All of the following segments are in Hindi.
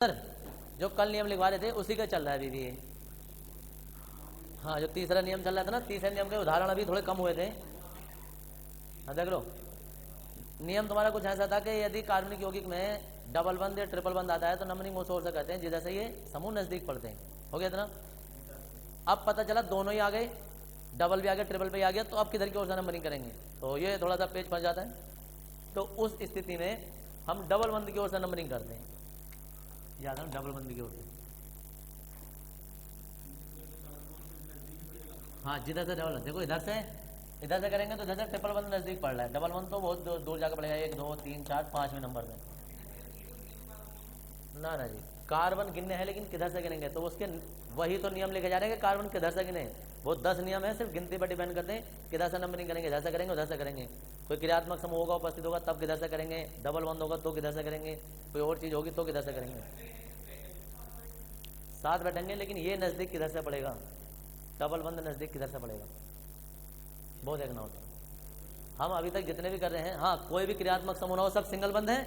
सर जो कल नियम लिखवा रहे थे उसी का चल रहा है अभी भी ये। हाँ, जो तीसरा नियम चल रहा था ना, तीसरे नियम के उदाहरण अभी थोड़े कम हुए थे। हाँ देख लो, नियम तुम्हारा कुछ ऐसा था कि यदि कार्बनिक यौगिक में डबल बंद या ट्रिपल बंद आता है तो नंबरिंग उस ओर से करते हैं जिधर से ये समूह नजदीक पड़ते हैं। हो गया इतना। अब पता चला दोनों ही आ गए, डबल भी आ गया ट्रिपल भी आ गया, तो अब किधर की ओर से नंबरिंग करेंगे? तो ये थोड़ा सा पेज फंस जाता है। तो उस स्थिति में हम डबल बंद की ओर से नंबरिंग करते हैं। याद है, डबल बंद की ओर से। हाँ, जिधर से डबल, देखो इधर से करेंगे तो इधर से ट्रिपल वन नजदीक पड़ रहा है, डबल वन तो बहुत दूर जाकर पड़ेगा, 1 2 3 4 5वें नंबर पे। ना ना जी, कार्बन गिनने हैं लेकिन किधर से गिनेंगे? तो उसके वही तो नियम लेके जा रहे हैं कि कार्बन किधर से गिने। वो 10 नियम है, सिर्फ गिनती पर डिपेंड करते हैं किधर से नंबरिंग करेंगे, इधर से करेंगे उधर से करेंगे। कोई क्रियात्मक समूह होगा उपस्थित होगा तब किधर से करेंगे, डबल बंद होगा तो किधर से करेंगे, कोई और चीज होगी तो किधर से करेंगे। साथ बैठेंगे लेकिन ये नजदीक किधर से पड़ेगा, डबल बंद नजदीक किधर से पड़ेगा, वो देखना होता है। हम अभी तक जितने भी कर रहे हैं, हाँ कोई भी क्रियात्मक समूह ना हो, सब सिंगल बंद है।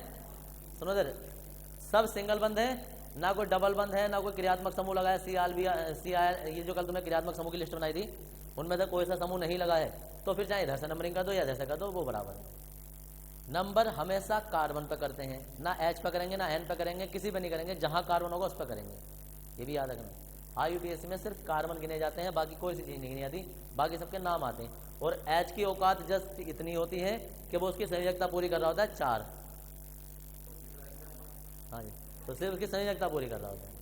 सुनो इधर, सब सिंगल बंद है, ना कोई डबल बंद है, ना कोई क्रियात्मक समूह लगा है। सी आर ये जो कल तुमने क्रियात्मक समूह की लिस्ट बनाई थी उनमें से कोई सा समूह नहीं लगा है, तो फिर चाहे इधर से नंबरिंग कर दो या इधर से कर दो, वो बराबर है। नंबर हमेशा कार्बन पर करते हैं, ना एच पर करेंगे ना एन पर करेंगे, किसी पर नहीं करेंगे, जहां कार्बन होगा उस पर करेंगे। ये भी याद रखना। IUPAC में सिर्फ कार्बन गिने जाते हैं, बाकी कोई सी चीज नहीं गिनी जाती, बाकी सबके नाम आते हैं। और एच की औकात जस्ट इतनी होती है कि वो उसकी संयोजकता पूरी कर रहा होता है 4। हाँ जी, तो सिर्फ उसकी संयोजकता पूरी कर रहा होता है।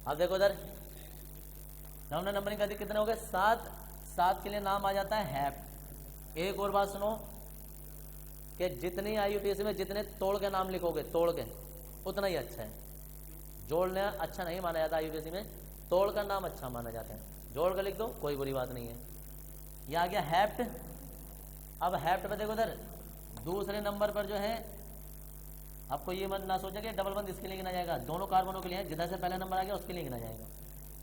अब देखो इधर, हमने नंबरिंग कर दी, कितने हो गए? 7। 7 के लिए नाम आ जाता है हैप्ट। एक और बात सुनो कि जितनी IUPAC में जितने तोड़ के नाम लिखोगे, तोड़ के, उतना ही अच्छा है। जोड़ना अच्छा नहीं माना जाता IUPAC में, तोड़ का नाम अच्छा माना जाता है। जोड़ कर लिख दो, कोई बुरी बात नहीं है। यह आ गया हैप्ट। अब हैप्ट पे देखो इधर, दूसरे नंबर पर जो है, आपको ये मत ना सोचा कि डबल बंद इसके लिए गिना जाएगा, दोनों कार्बनों के लिए है, जिधर से पहला नंबर आ गया उसके लिए गिना जाएगा।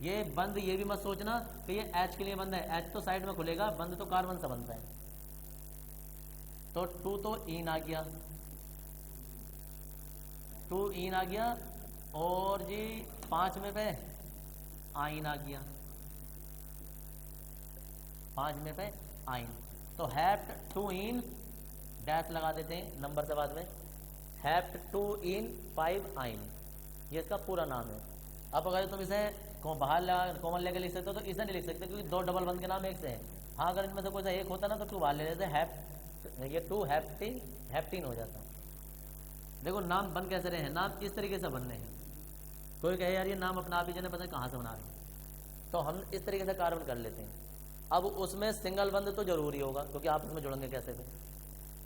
ये बंद ये भी मत सोचना कि ये एच के लिए बंद है, एच तो साइड में खुलेगा, बंद तो कार्बन से बनता है। तो 2 तो इन आ गया, 2 इन आ गया, और जी 5 में पे आइन आ गया, 5 में पे आइन। तो हैप्ट 2 इन डैश लगा देते हैं नंबर से बाद में, हैप्ट 2 इन 5 आइन, ये इसका पूरा नाम है। अब अगर तुम इसे बाहर कॉमन लेके लिख सकते हो तो इसे नहीं लिख सकते, क्योंकि 2 डबल बंद के नाम एक से है। हाँ, अगर इनमें से कोई सा एक होता ना तो 2 बाहर ले लेते, ये 2 हैप्टीन हो जाता। देखो नाम बन कैसे रहे हैं, नाम इस तरीके से बन रहे हैं। कोई कहे यार ये नाम अपना आप ही जाने पता कहाँ से बना रहे हैं, तो हम इस तरीके से कार्बन कर लेते हैं। अब उसमें सिंगल बंद तो जरूरी होगा, क्योंकि आप इसमें जुड़ेंगे कैसे थे।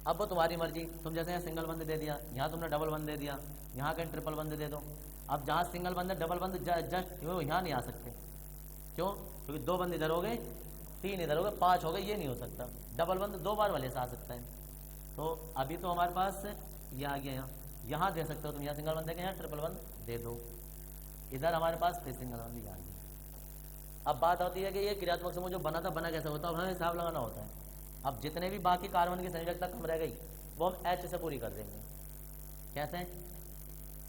अब वो तुम्हारी मर्जी, तुम जैसे यहाँ सिंगल बंद दे दिया, यहाँ तुमने डबल बंद दे दिया, यहाँ कहीं ट्रिपल बंद दे दो। अब जहाँ सिंगल बंद है, डबल बंद जस्ट यहाँ नहीं आ सकते। क्यों? क्योंकि 2 बंद इधर हो गए, 3 इधर हो गए, 5 हो गए, ये नहीं हो सकता। डबल बंद 2 बार वाले से आ सकता है। तो अभी तो हमारे पास ये आ गया, यहाँ दे सकते हो तुम, यहाँ सिंगल बंद देके यहाँ ट्रिपल बंद दे दो, इधर हमारे पास फिर सिंगल बंद आ गया। अब बात होती है कि ये क्रियात्मक समूह जो बना था, बना कैसे होता है, अब हमें हिसाब लगाना होता है। अब जितने भी बाकी कार्बन की संयोजकता कम रह गई वो हम H से पूरी कर देंगे। कैसे?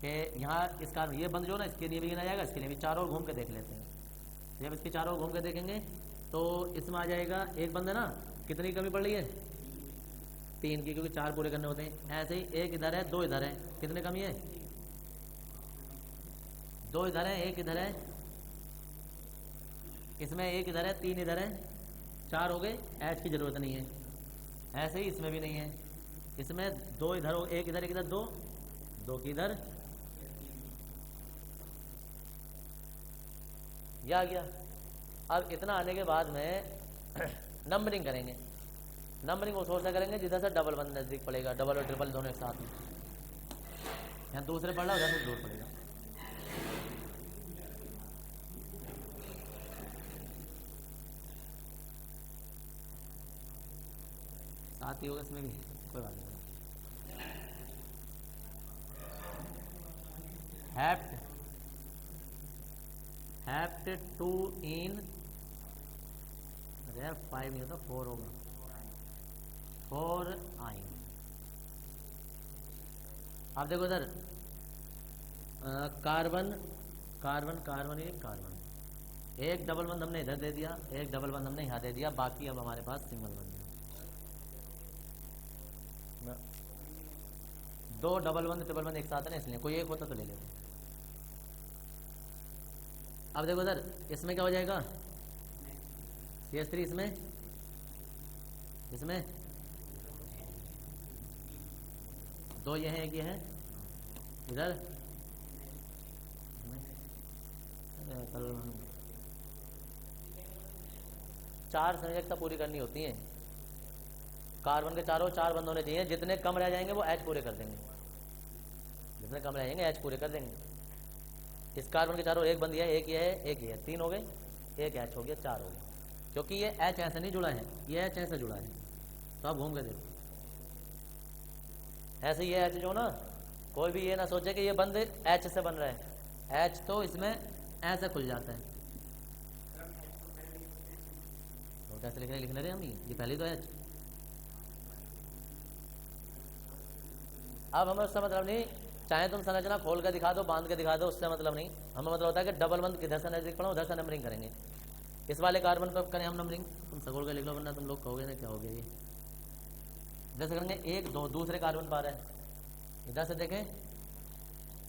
कि यहाँ इस कार्बन ये बंद जो ना, इसके लिए भी गिना जाएगा, इसके लिए भी। चारों ओर घूम के देख लेते हैं। जब इसके चारों ओर घूम के देखेंगे तो इसमें आ जाएगा एक बंद है ना, कितनी कमी पड़ रही है? 3 की, क्योंकि 4 पूरे करने होते हैं। ऐसे ही 1 इधर है, 2 इधर है, कितने कमी है? 2 इधर है, 1 इधर है, इसमें 1 इधर है, 3 इधर है, 4 हो गए, एच की जरूरत नहीं है। ऐसे ही इसमें भी नहीं है, इसमें 2 इधर हो, 1 इधर 1 इधर, 2 की इधर, यह आ गया। अब इतना आने के बाद में नंबरिंग करेंगे। नंबरिंग उस ओर से करेंगे जिधर से डबल बंद नजदीक पड़ेगा, डबल और ट्रिपल दोनों एक साथ में। यहाँ दूसरे पड़ रहा है, उधर से दूर पड़ेगा। साथ ही होगा इसमें भी, कोई बात नहीं। हैप्ट 2 इन, अरे 5 नहीं होता, 4 होगा, 4 आइन। आप देखो इधर, कार्बन कार्बन कार्बन एक कार्बन, एक डबल बंद हमने इधर दे दिया, एक डबल बंद हमने यहाँ दे दिया, बाकी अब हमारे पास सिंगल बंद है। दो डबल बंद ट्रिपल बंद एक साथ है ना, इसलिए कोई एक होता तो ले लेते। अब देखो सर, इसमें क्या हो जाएगा, CH3 इसमें इसमें दो ये हैं, एक ये है इधर। चार संयोजकता पूरी करनी होती है, कार्बन के चारों चार बंद होने चाहिए, जितने कम रह जाएंगे वो H पूरे कर देंगे, जितने कम रह जाएंगे H पूरे कर देंगे। इस कार्बन के चारों एक बंद है, एक ये है, एक ये है, तीन हो गए, एक H हो गया, चार हो गए, क्योंकि ये H ऐसे नहीं जुड़ा है, ये H ऐसे जुड़ा है। तो आप घूम के देखो, ऐसे ये H जो ना, कोई भी ये ना सोचे कि ये बंद H से बन रहा है, H तो इसमें ऐसे खुल जाता है। और कैसे लिख रहे हम, ये पहले तो H। अब हमें उससे मतलब नहीं, चाहे तुम संरचना खोल कर दिखा दो, बांध के दिखा दो, उससे मतलब नहीं। हमें मतलब होता है कि डबल बंद किधर से नजदीक पड़ा उधर से नंबरिंग करेंगे। इस वाले कार्बन पर करें हम नंबरिंग, तुम सगोल का लिख लो, वरना तुम लोग कहोगे ना क्या हो गया ये। जैसे करेंगे एक दो, दूसरे कार्बन पर आ रहा है, इधर से देखें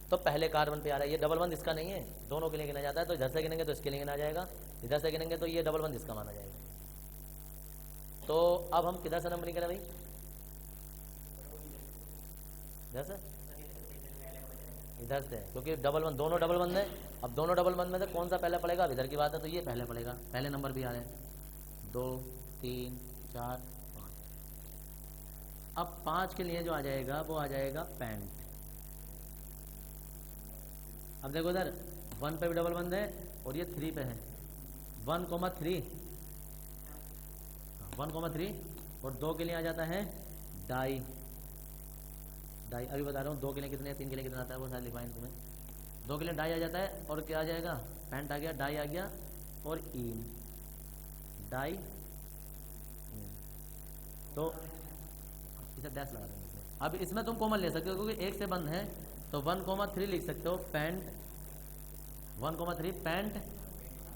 तो पहले कार्बन पे आ रहा है, ये डबल बंद इसका नहीं है, दोनों के लिए गिना जाता है। तो इधर से गिनेंगे तो इसके लिए गिना जाएगा, इधर से गिनेंगे तो ये डबल बंद इसका माना जाएगा। तो अब हम किधर से नंबरिंग करें भाई, इधर से, इधर से, क्योंकि डबल बंद, दोनों डबल बंद है। अब दोनों डबल बंद में से कौन सा पहले पड़ेगा, अब इधर की बात है तो ये पहले पड़ेगा, पहले नंबर भी आ रहे हैं, 2 3 4 5। अब 5 के लिए जो आ जाएगा वो आ जाएगा पेंट। अब देखो इधर 1 पे भी डबल बंद है और ये 3 पे है, 1,3 1,3 और 2 के लिए आ जाता है डाई। डाई अभी बता रहा हूँ, 2 के लिए कितने, 3 के लिए कितना आता है वो शायद लिखवाएं तुम्हें। 2 के लिए डाई आ जाता है, और क्या आ जाएगा, पेंट आ गया, डाई आ गया, और ईन, डाई ईन। तो इसे डैश लगा देंगे इसमें। अब इसमें तुम कॉमन ले सकते हो, क्योंकि एक से बंद है, तो 1,3 लिख सकते हो, पेंट 1,3 पेंट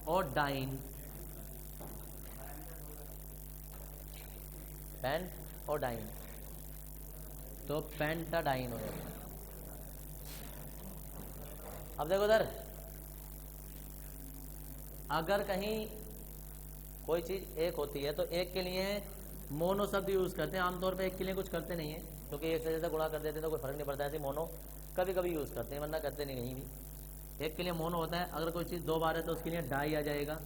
और डाइन, पेंट और डाइन, तो पेंटाडाइन हो जाएगा। अब देखो उधर, अगर कहीं कोई चीज एक होती है तो एक के लिए मोनो शब्द यूज करते हैं, आमतौर पे एक के लिए कुछ करते नहीं है, क्योंकि एक से ज्यादा गुणा कर देते हैं तो कोई फर्क नहीं पड़ता है, ऐसे मोनो कभी कभी यूज करते हैं, वरना करते नहीं कहीं भी। एक के लिए मोनो होता है, अगर कोई चीज 2 बार है तो उसके लिए डाई आ जाएगा,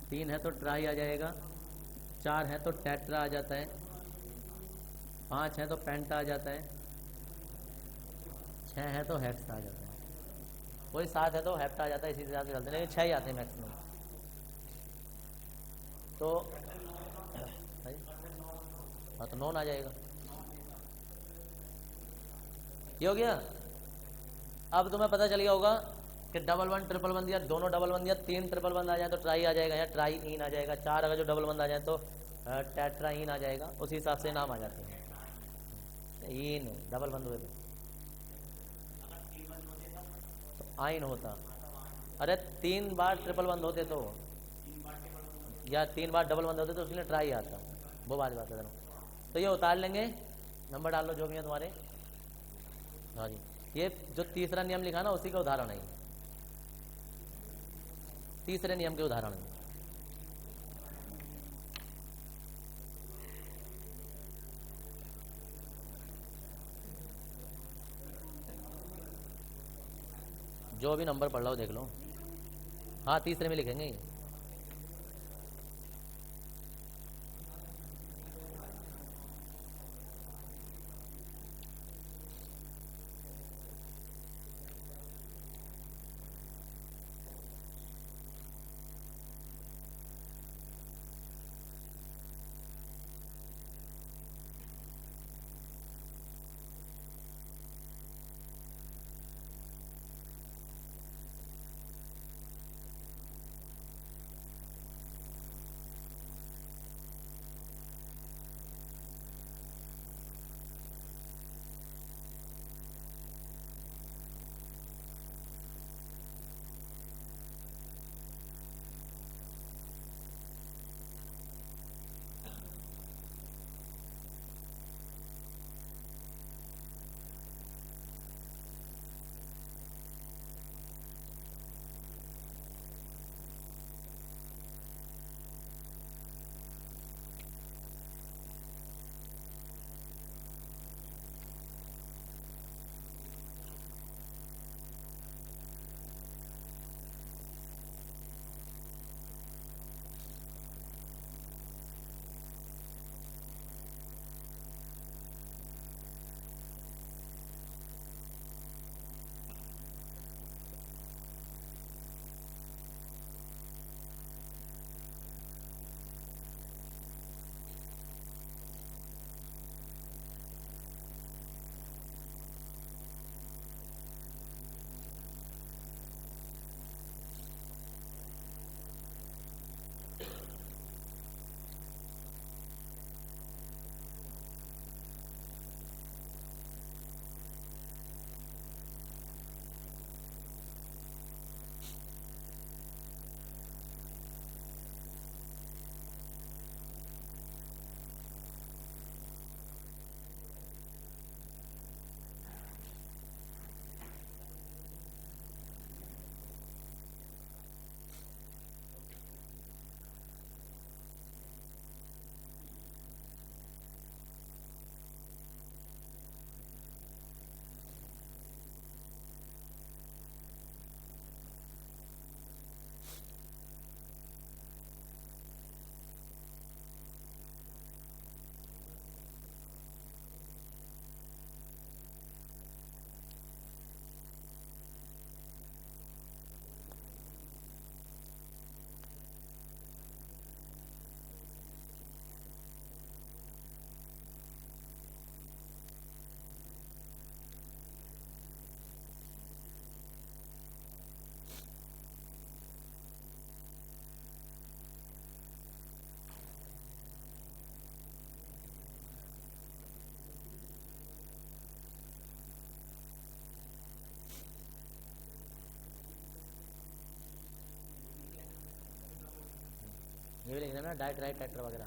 3 है तो ट्राई आ जाएगा, 4 है तो टेट्रा आ जाता है, 5 है तो पेंटा आ जाता है, 6 है तो हेक्सा आ जाता है, कोई 7 है तो हेप्टा आ जाता है, इसी हिसाब से चलते हैं, 6 ही आते हैं मैक्सिमम। तो हाँ, तो 9 आ जाएगा, ये हो गया। अब तुम्हें पता चल गया होगा कि डबल बंद ट्रिपल बंद, या दोनों डबल बंद या 3 ट्रिपल बंद आ जाए तो ट्राई आ जाएगा, या ट्राई इन आ जाएगा, 4 अगर जो डबल बंद आ जाए तो टेट्राइन आ जाएगा, उसी हिसाब से नाम आ जाते हैं। इन डबल बंद हुए तो आइन होता, अरे 3 बार ट्रिपल बंद होते तो, या 3 बार डबल बंद होते तो उसके लिए ट्राई आता, वो बात है। तो ये उतार लेंगे, नंबर डाल लो जो भी है तुम्हारे। हाँ जी, ये जो तीसरा नियम लिखा ना उसी का उदाहरण है, तीसरे नियम के उदाहरण है। जो भी नंबर पढ़ लो देख लो, हाँ तीसरे में लिखेंगे। ये भी लिख देना डाई ट्राई टेट्रा वगैरह।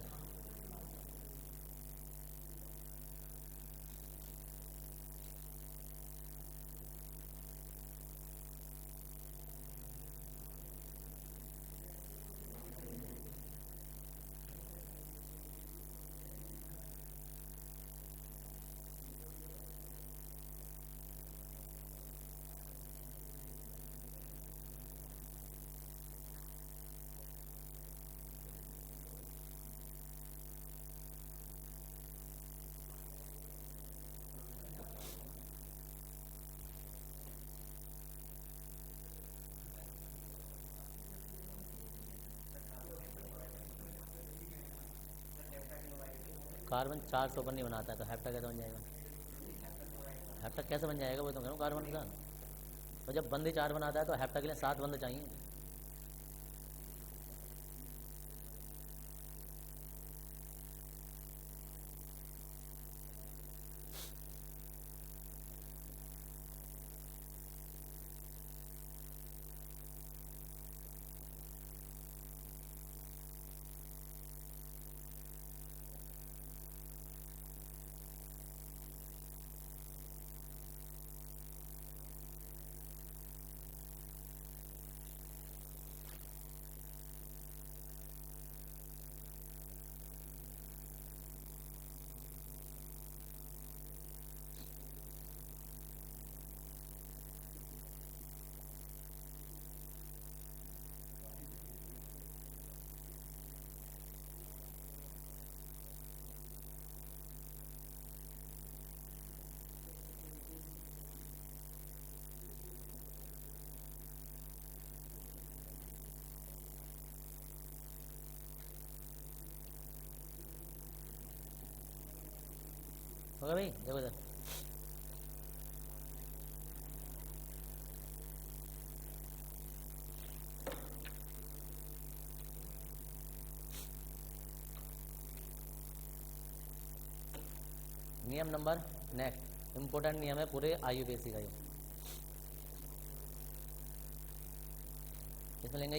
कार्बन 400 पर नहीं बनाता है तो हेप्टा कैसे बन जाएगा? हेप्टा कैसे बन जाएगा वो तो कह रहा हूँ कार्बन के साथ। तो जब बंदे 4 बनाता है तो हेप्टा के लिए 7 बंदे चाहिए। होगा भाई, देखो इधर। नियम नंबर नेक्स्ट इम्पोर्टेंट नियम है पूरे आयुर्वेद का ये। इसमें लेंगे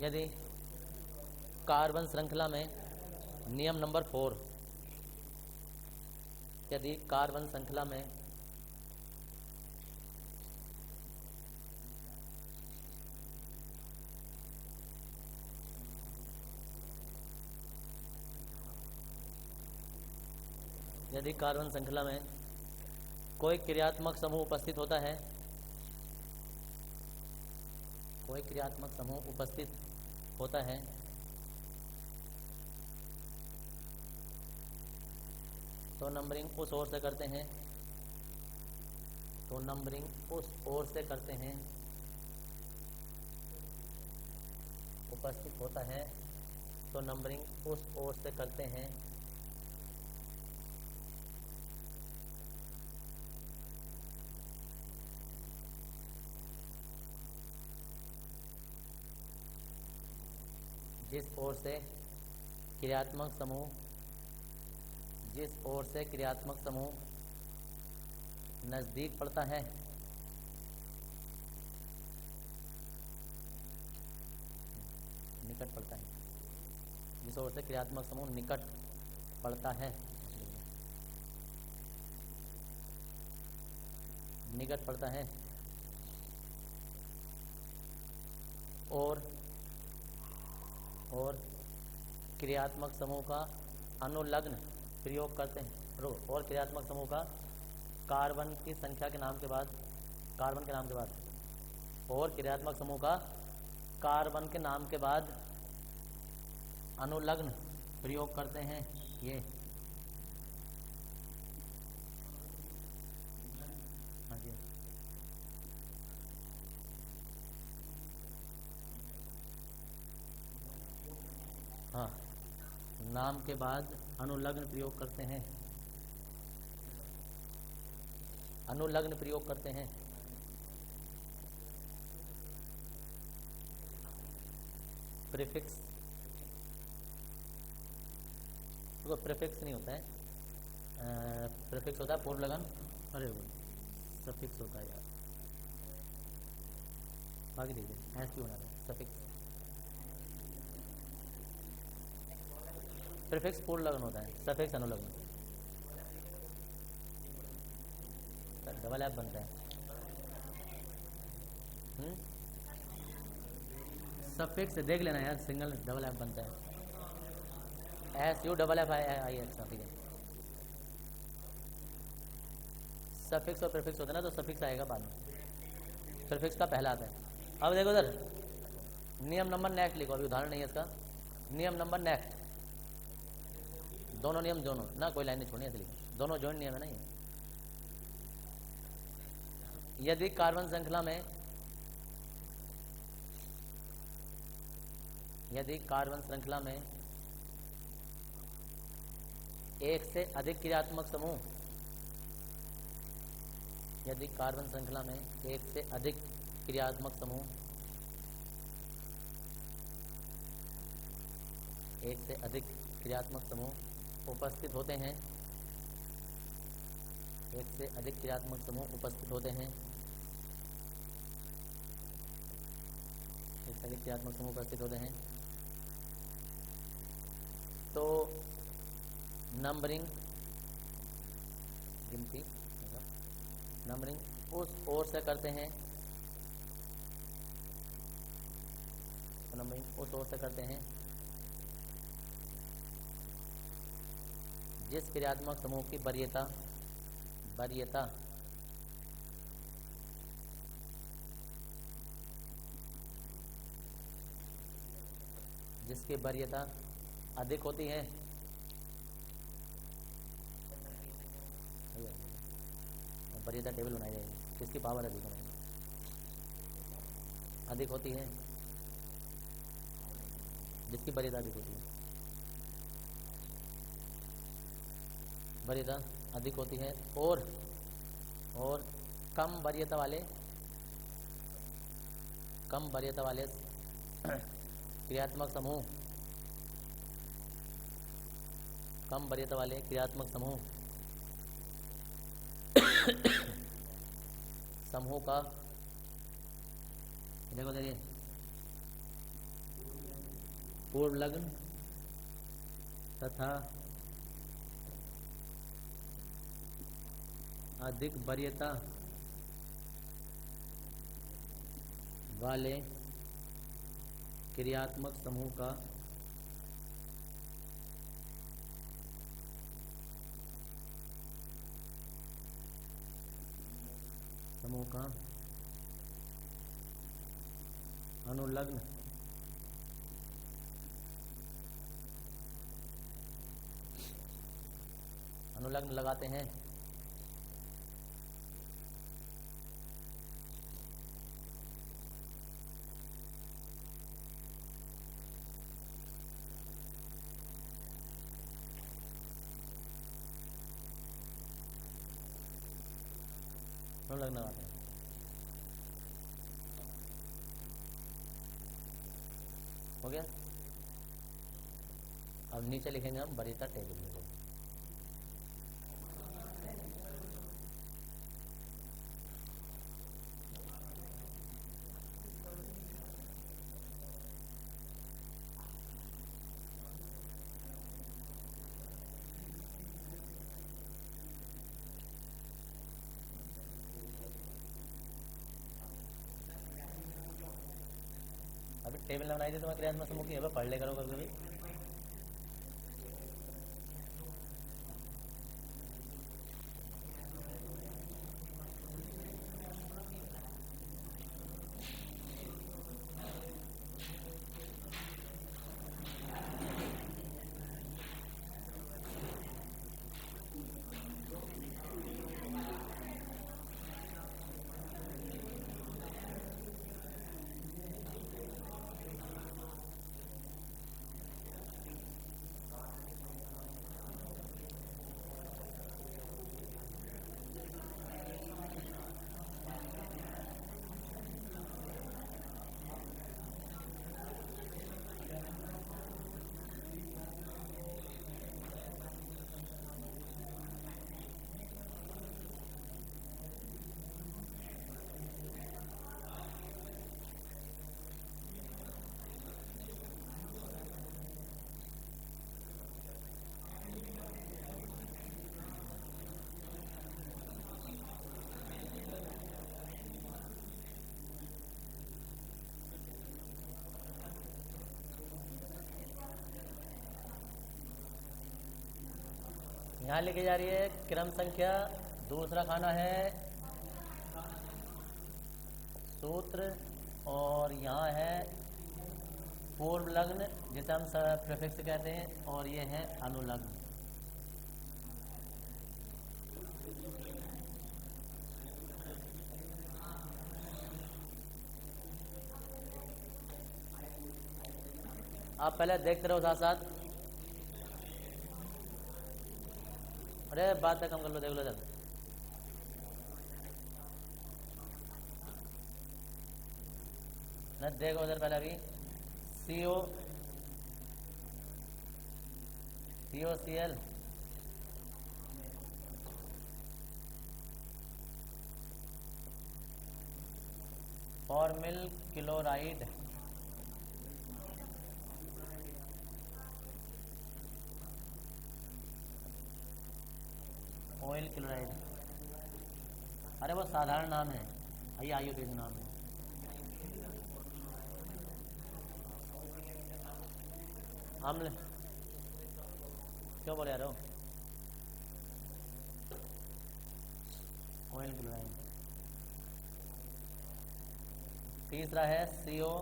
यदि कार्बन श्रृंखला में नियम नंबर 4, यदि कार्बन श्रृंखला में कोई क्रियात्मक समूह उपस्थित होता है, तो नंबरिंग उस ओर से करते हैं, उपस्थित होता है तो नंबरिंग उस ओर से करते हैं। जिस ओर से क्रियात्मक समूह नजदीक पड़ता है, निकट पड़ता है, जिस ओर से क्रियात्मक समूह निकट पड़ता है, और क्रियात्मक समूह का अनुलग्न प्रयोग करते हैं, और क्रियात्मक समूह का कार्बन की संख्या के नाम के बाद, और क्रियात्मक समूह का कार्बन के नाम के बाद अनुलग्न प्रयोग करते हैं। ये हाँ जी, हाँ, नाम के बाद अनुलग्न प्रयोग करते हैं, प्रीफिक्स, तो प्रीफिक्स नहीं होता है, प्रीफिक्स होता है पूर्व लगन, अरे वो सफिक्स होता है यार, बाकी देखिए ऐसे क्यों होना है सफिक्स। प्रीफिक्स पूर्ण लग्न होता है, सफिक्स अनुलग्न। डबल एफ बनता है। सफिक्स देख लेना यार, सिंगल डबल एफ बनता है, SU double F I S, ठीक है। सफिक्स और प्रीफिक्स होता है ना, तो सफिक्स आएगा बाद में, प्रीफिक्स का पहला आता है। अब देखो इधर नियम नंबर नेक्स्ट लिखो, अभी उदाहरण नहीं है इसका। नियम नंबर नेक्स्ट, दोनों नियम दोनों ना, कोई लाइन नहीं छोड़नी है इसलिए, दोनों जॉइंट नियम है ना ये। यदि कार्बन श्रृंखला में, यदि कार्बन श्रृंखला में एक से अधिक क्रियात्मक समूह, यदि कार्बन श्रृंखला में एक से अधिक क्रियात्मक समूह, एक से अधिक क्रियात्मक समूह उपस्थित होते हैं, एक से अधिक क्रियात्मक समूह उपस्थित होते हैं, एक से अधिक क्रियात्मक समूह उपस्थित होते हैं, तो नंबरिंग, गिनती, नंबरिंग उस ओर से करते हैं, नंबरिंग उस ओर से करते हैं जिस क्रियात्मक समूह की वरीयता, वरीयता जिसकी वरीयता अधिक होती है, वरीयता टेबल बनाई जाएगी, किसकी पावर अधिक है, अधिक होती है, जिसकी वरीयता अधिक होती है, वरीयता अधिक होती है, और कम वरीयता वाले, कम वरीयता वाले क्रियात्मक समूह, कम वरीयता वाले क्रियात्मक समूह समूह का, देखो देखिए, पूर्ण लग्न तथा अधिक वरीयता वाले क्रियात्मक समूह का अनुलग्न अनुलग्न लगाते हैं, अनुलग्न लगाते हैं। हो गया। अब नीचे लिखेंगे हम वरीयता टेबल में। अभी टेबल ना बनाई दे तो मैं क्रियात्मक समूह की पढ़ ले करो कभी। यहाँ लिखी जा रही है क्रम संख्या। दूसरा खाना है सूत्र, और यहाँ है पूर्व लग्न जिसे हम प्रीफिक्स कहते हैं, और ये है अनुलग्न। आप पहले देखते रहो साथ साथ। अरे बात तक कम कर लो, देख लो जब। देखो उधर पहले अभी COCl formal chloride, oil chloride. अरे वो साधारण नाम है, ये आयुर्वेदिक नाम है। अम्ल क्यों बोले यार, ऑयल क्लोराइड। तीसरा है CONH2,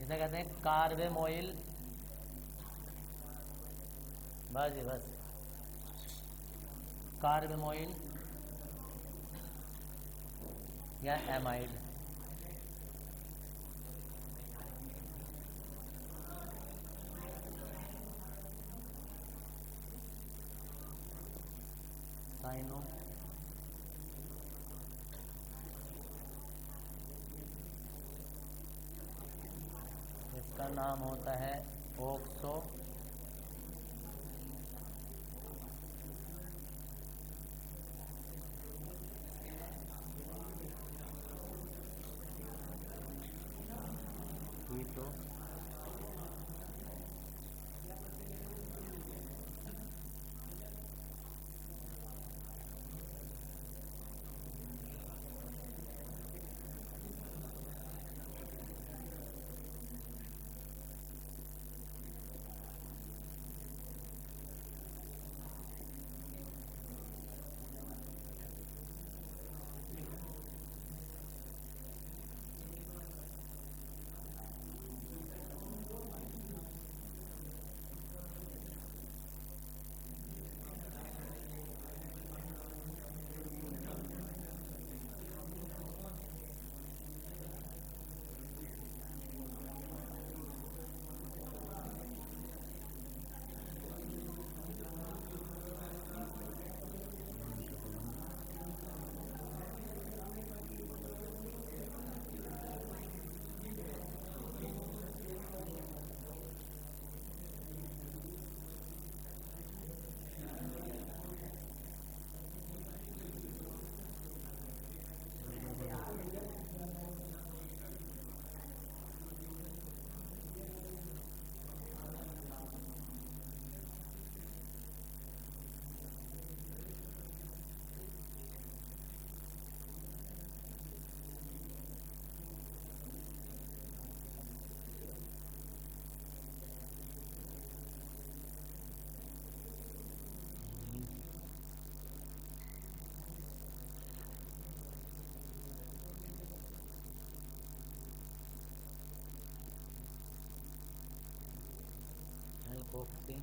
इसे कहते हैं कार्बेमोइल। बस जी बस, कार्बेमोइल या एमाइड। साइनो, इसका नाम होता है ओक्सो। हीटो, एल्कोक्सी,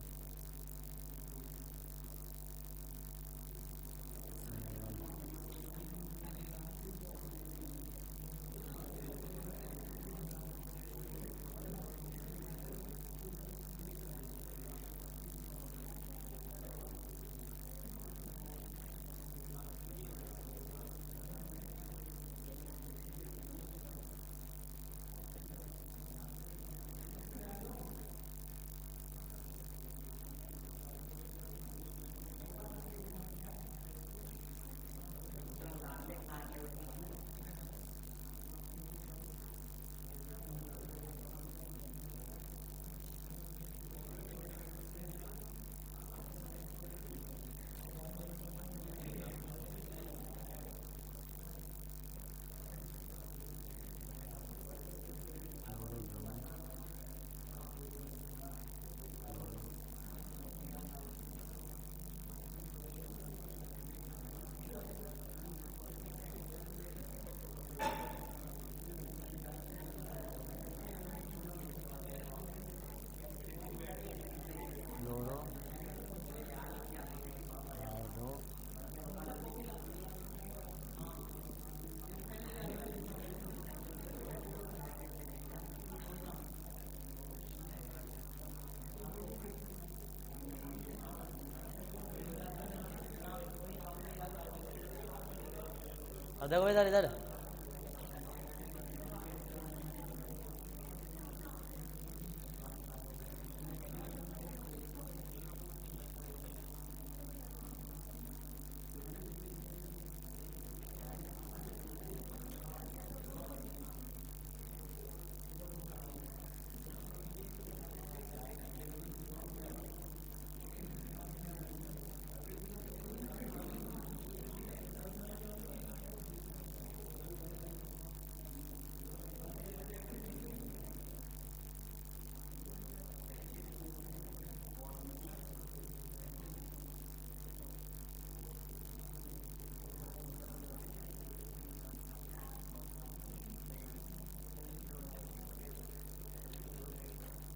अब देखो इधर इधर,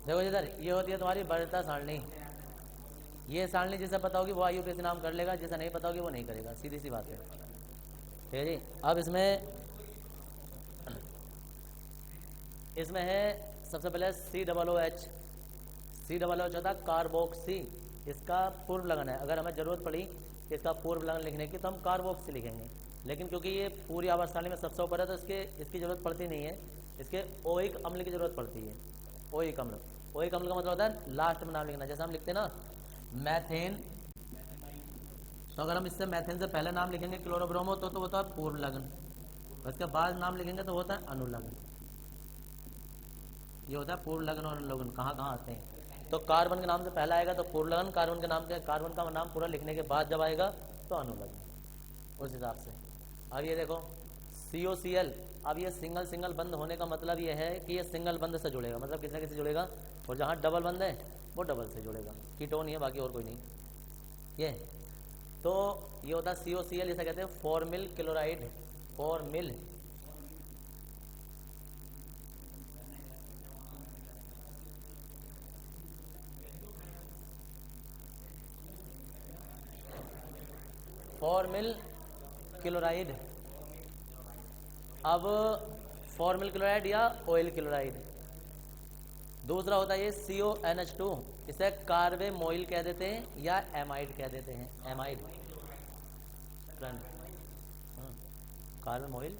देखो इधर, ये होती है तुम्हारी वरीयता सारणी। ये सारणी जिसे पता होगी वो IUPAC नाम कर लेगा, जिसे नहीं पता होगी वो नहीं करेगा, सीधी सी बात है। ठीक है जी। अब इसमें है सबसे पहले COOH। COOH होता है कार्बोक्सी, इसका पूर्व लगन है। अगर हमें जरूरत पड़ी कि इसका पूर्व लगन लिखने की तो हम कार्बोक्सी लिखेंगे, लेकिन क्योंकि ये पूरी आवर्त सारणी में सबसे ऊपर है तो इसकी जरूरत पड़ती नहीं है। इसके ओइक अम्ल की जरूरत पड़ती है। ओइक अम्ल, ओइक अम्ल का मतलब होता है लास्ट में नाम लिखना। जैसे हम लिखते हैं ना मैथेन, तो अगर हम इससे मैथेन से पहले नाम लिखेंगे क्लोरोब्रोमो तो होता है पूर्व लगन, उसके बाद नाम लिखेंगे तो होता है अनुलग्न। ये होता है पूर्व लगन और अनुलग्न कहाँ कहाँ आते हैं। तो कार्बन के नाम से पहला आएगा तो पूर्व लगन, कार्बन का नाम पूरा लिखने के बाद जब आएगा तो अनुलग्न, उस हिसाब से। अब ये देखो COCl, अब ये सिंगल सिंगल बंद होने का मतलब ये है कि ये सिंगल बंद से जुड़ेगा, मतलब किसी न किसी जुड़ेगा, और जहाँ डबल बंद है वो डबल से जुड़ेगा। कीटोन ही है, बाकी और कोई नहीं। ये तो ये होता है COCl, जिसे कहते हैं formal chloride. Formal formal chloride. अब फॉर्मिल क्लोराइड या ऑयल क्लोराइड। दूसरा होता है ये CONH2, इसे कार्बेमोइल कह देते हैं या एमाइड कह देते हैं। एमाइड कार्बेमोइल।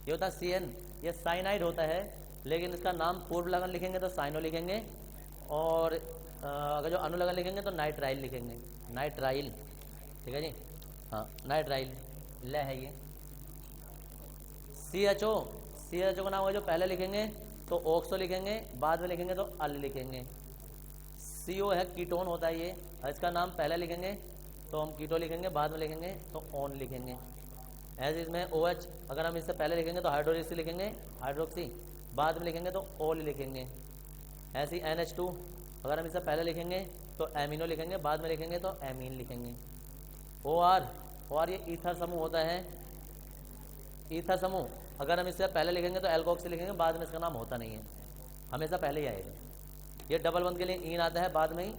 ये होता है CN, ये साइनाइड होता है, लेकिन इसका नाम पूर्व लगन लिखेंगे तो साइनो लिखेंगे, और अगर जो अनुलगन लिखेंगे तो नाइट्राइल लिखेंगे। नाइट्राइल, ठीक है जी। हाँ नाइट्राइल ल है ये। CHO, CHO का नाम होगा जो पहले लिखेंगे तो ऑक्सो लिखेंगे, बाद में लिखेंगे तो अल लिखेंगे। CO है कीटोन होता है ये, इसका नाम पहले लिखेंगे तो हम कीटो लिखेंगे, बाद में लिखेंगे तो ऑन लिखेंगे। ऐसे इसमें OH, अगर हम इससे पहले लिखेंगे तो हाइड्रोक्सी लिखेंगे, हाइड्रोक्सी, बाद में लिखेंगे तो ओल लिखेंगे। ऐसे NH2, अगर हम इससे पहले लिखेंगे तो एमिनो लिखेंगे, बाद में लिखेंगे तो एमीन लिखेंगे। OR, ये ईथर समूह होता है। ईथर समूह, अगर हम इससे पहले लिखेंगे तो एल्कोक्सी लिखेंगे, बाद में इसका नाम होता नहीं है, हमेशा पहले ही आएगा। ये डबल बंद के लिए ईन आता है बाद में ही,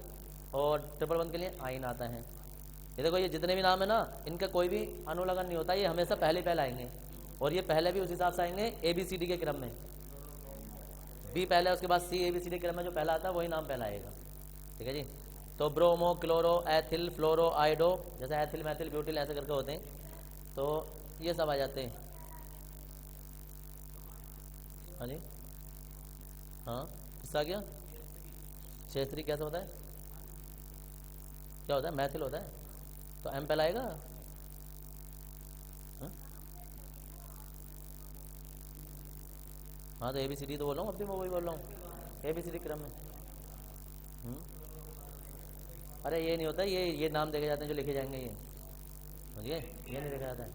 और ट्रिपल बंद के लिए आइन आता है। ये देखो, ये जितने भी नाम है ना, इनका कोई भी अनुलगन नहीं होता, ये हमेशा पहले पहले आएंगे, और ये पहले भी उस हिसाब से आएंगे ABCD के क्रम में। B पहले, उसके बाद C ABCD क्रम में जो पहला आता है वही नाम पहला आएगा। ठीक है जी। तो ब्रोमो, क्लोरो, एथिल, फ्लोरो, आइडो, जैसे एथिल, मैथिल, ब्यूटिल ऐसे करके होते हैं, तो ये सब आ जाते हैं। हाँ जी, हाँ इसका क्या क्षेत्रीय कैसे होता है, क्या होता है, मैथिल होता है, तो M पहला आएगा। हाँ तो ABCD तो बोल रहा हूँ, अब भी मैं वही बोल रहा हूँ, ABCD क्रम में। अरे ये नहीं होता, ये नाम देखे जाते हैं जो लिखे जाएंगे, ये समझिए, ये नहीं देखा जाता है।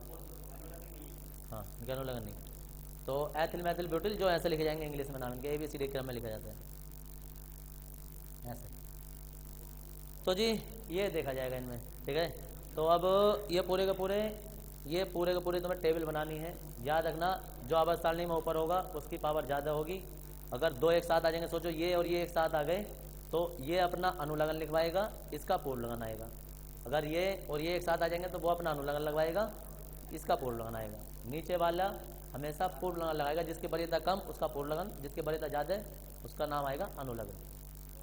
हाँ क्या लगन नहीं, तो एथिल, मैथिल, ब्यूटिल जो ऐसे लिखे जाएंगे इंग्लिश में नाम, इनके ABCD क्रम में लिखा जाता है ऐसे। तो जी ये देखा जाएगा इनमें। ठीक है, तो अब ये पूरे के पूरे तुम्हें टेबल बनानी है। याद रखना, जो आवर्त सारणी में ऊपर होगा उसकी पावर ज़्यादा होगी। अगर दो एक साथ आ जाएंगे, सोचो ये और ये एक साथ आ गए, तो ये अपना अनुलगन लिखवाएगा, इसका पूर्व लगन आएगा। अगर ये और ये एक साथ आ जाएंगे तो वो अपना अनुलगन लगवाएगा, इसका पूर्व लगन आएगा। नीचे वाला हमेशा पूर्व लगन लगाएगा, जिसकी वरीयता कम उसका पूर्व लगन, जिसकी वरीयता ज़्यादा उसका नाम आएगा अनुलगन।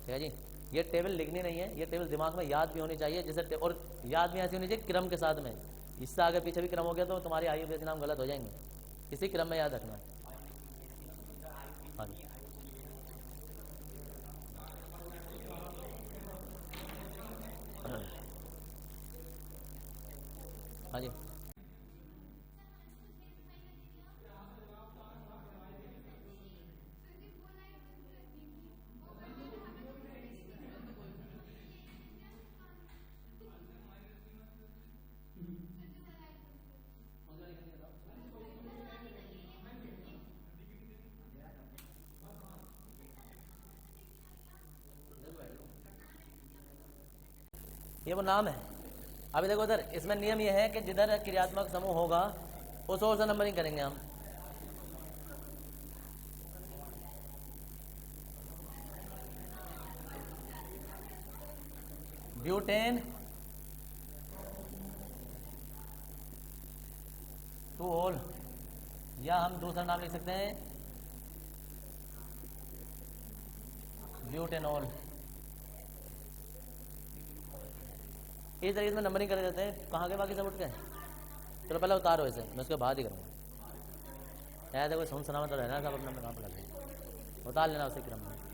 ठीक है जी। ये टेबल लिखनी नहीं है, ये टेबल दिमाग में याद भी होनी चाहिए, जैसे और याद भी ऐसी होनी चाहिए क्रम के साथ में, इससे आगे पीछे भी क्रम हो गया तो तुम्हारे IUPAC नाम गलत हो जाएंगे, इसी क्रम में याद रखना। हाँ जी, हाँ जी। ये वो नाम है। अभी देखो उधर इसमें नियम ये है कि जिधर क्रियात्मक समूह होगा उस ओर से नंबरिंग करेंगे हम। ब्यूटेन 2 होल, या हम दूसरा नाम लिख सकते हैं ब्यूटेनॉल। इस तरीके से नंबरिंग कर देते हैं। कहाँ के बाकी सब उठ गए? चलो पहले उतारो इसे, मैं उसके बाद ही करूँगा। ऐसा कोई सुन सलामत तो रहना सब अपना काम कर लें, उतार लेना उसी क्रम में।